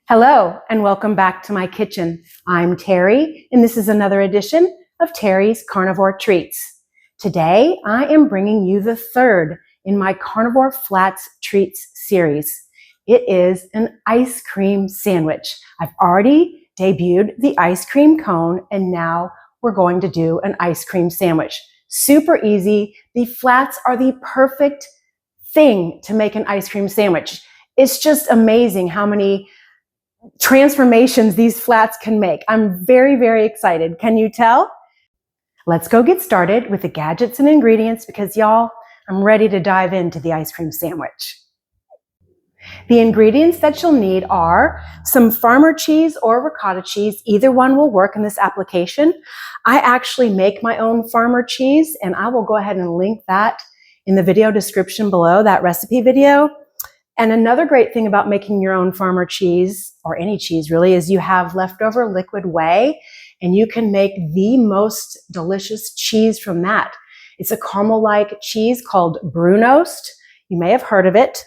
Hello, and welcome back to my kitchen. I'm Terry, and this is another edition of Terry's Carnivore Treats. Today, I am bringing you the third in my Carnivore Flats Treats series. It is an ice cream sandwich. I've already debuted the ice cream cone, and now we're going to do an ice cream sandwich. Super easy. The flats are the perfect thing to make an ice cream sandwich. It's just amazing how many transformations these flats can make. I'm very, very excited. Can you tell? Let's go get started with the gadgets and ingredients because y'all, I'm ready to dive into the ice cream sandwich. The ingredients that you'll need are some farmer cheese or ricotta cheese. Either one will work in this application. I actually make my own farmer cheese, and I will go ahead and link that in the video description below, that recipe video. And another great thing about making your own farmer cheese, or any cheese really, is you have leftover liquid whey, and you can make the most delicious cheese from that. It's a caramel-like cheese called Brunost. You may have heard of it.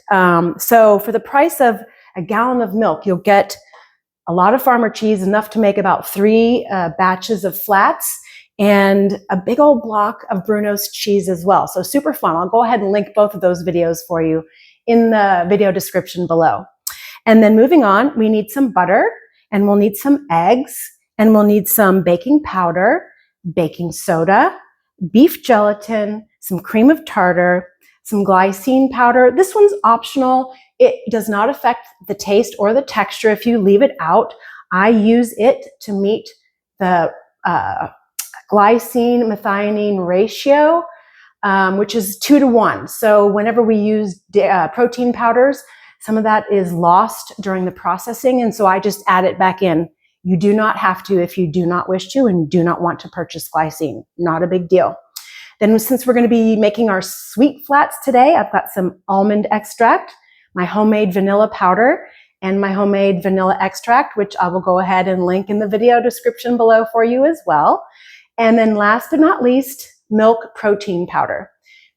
So for the price of a gallon of milk, you'll get a lot of farmer cheese, enough to make about 3 batches of flats, and a big old block of Brunost cheese as well. So super fun. I'll go ahead and link both of those videos for you in the video description below. And then moving on, we need some butter, and we'll need some eggs, and we'll need some baking powder, baking soda, beef gelatin, some cream of tartar, some glycine powder. This one's optional. It does not affect the taste or the texture if you leave it out. I use it to meet the glycine methionine ratio, which is 2-to-1. So whenever we use protein powders, some of that is lost during the processing, and so I just add it back in. You do not have to if you do not wish to and do not want to purchase glycine. Not a big deal. Then since we're going to be making our sweet flats today, I've got some almond extract, my homemade vanilla powder, and my homemade vanilla extract, which I will go ahead and link in the video description below for you as well. And then last but not least, milk protein powder.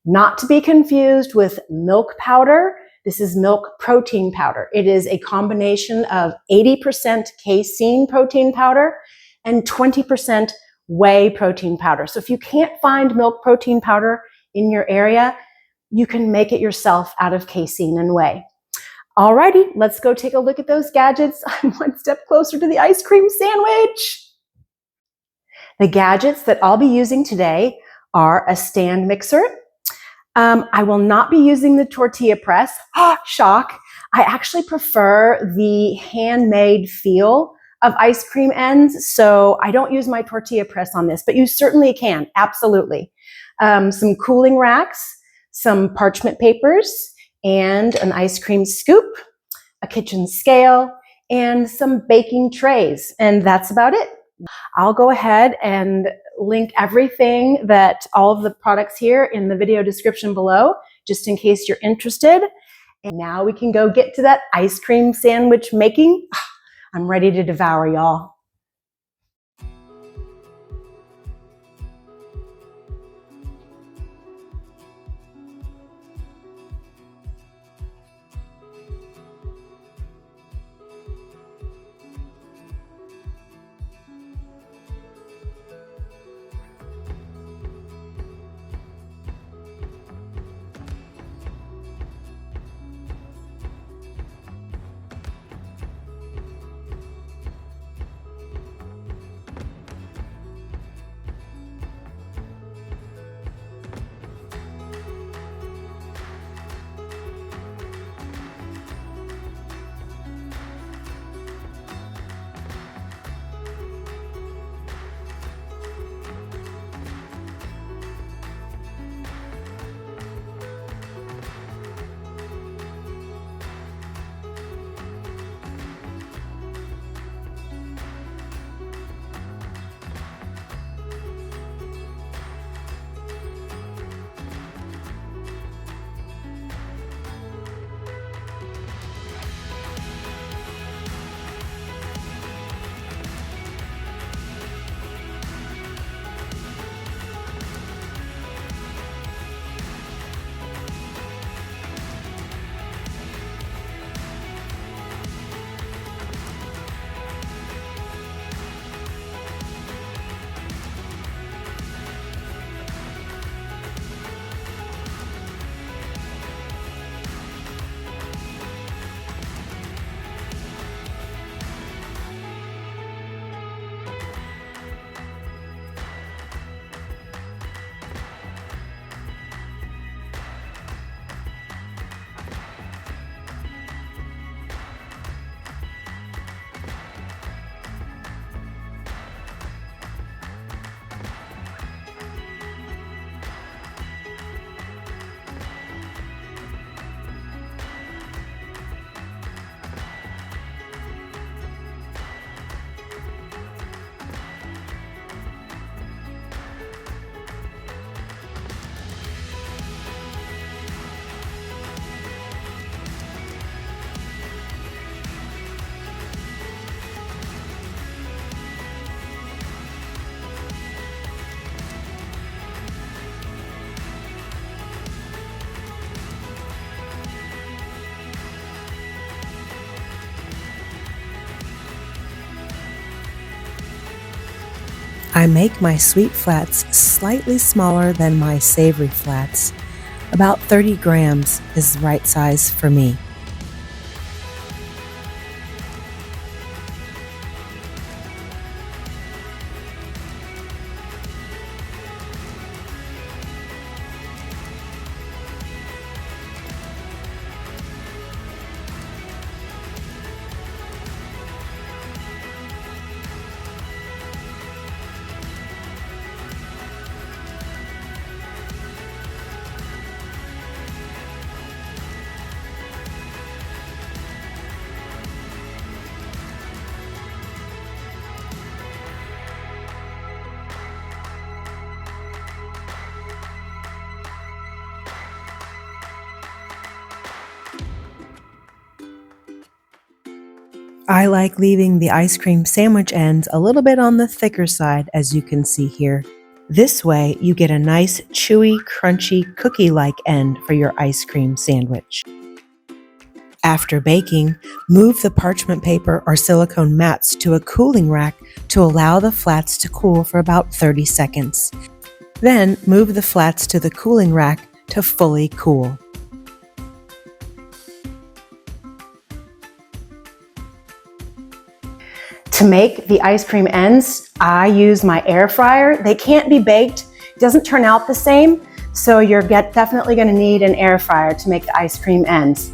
Not to be confused with milk powder. This is milk protein powder. It is a combination of 80% casein protein powder and 20% whey protein powder. So if you can't find milk protein powder in your area, you can make it yourself out of casein and whey. Alrighty, let's go take a look at those gadgets. I'm one step closer to the ice cream sandwich. The gadgets that I'll be using today are a stand mixer. I will not be using the tortilla press. Shock. I actually prefer the handmade feel of ice cream ends, so I don't use my tortilla press on this, but you certainly can, absolutely. Some cooling racks, some parchment papers, and an ice cream scoop, a kitchen scale, and some baking trays, and that's about it. I'll go ahead and link everything all of the products here in the video description below, just in case you're interested. And now we can go get to that ice cream sandwich making. I'm ready to devour, y'all. I make my sweet flats slightly smaller than my savory flats. About 30 grams is the right size for me. I like leaving the ice cream sandwich ends a little bit on the thicker side, as you can see here. This way, you get a nice, chewy, crunchy, cookie-like end for your ice cream sandwich. After baking, move the parchment paper or silicone mats to a cooling rack to allow the flats to cool for about 30 seconds. Then, move the flats to the cooling rack to fully cool. To make the ice cream ends, I use my air fryer. They can't be baked. It doesn't turn out the same, so you're definitely going to need an air fryer to make the ice cream ends.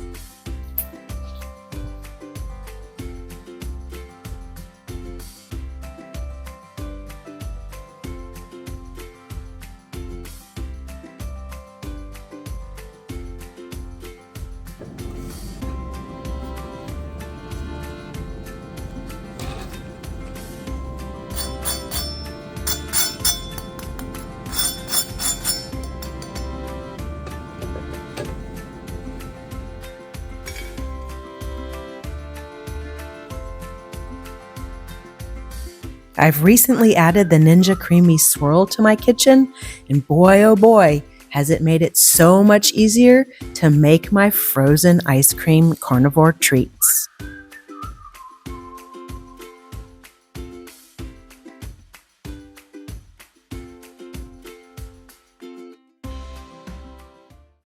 I've recently added the Ninja Creamy Swirl to my kitchen, and boy oh boy, has it made it so much easier to make my frozen ice cream carnivore treats.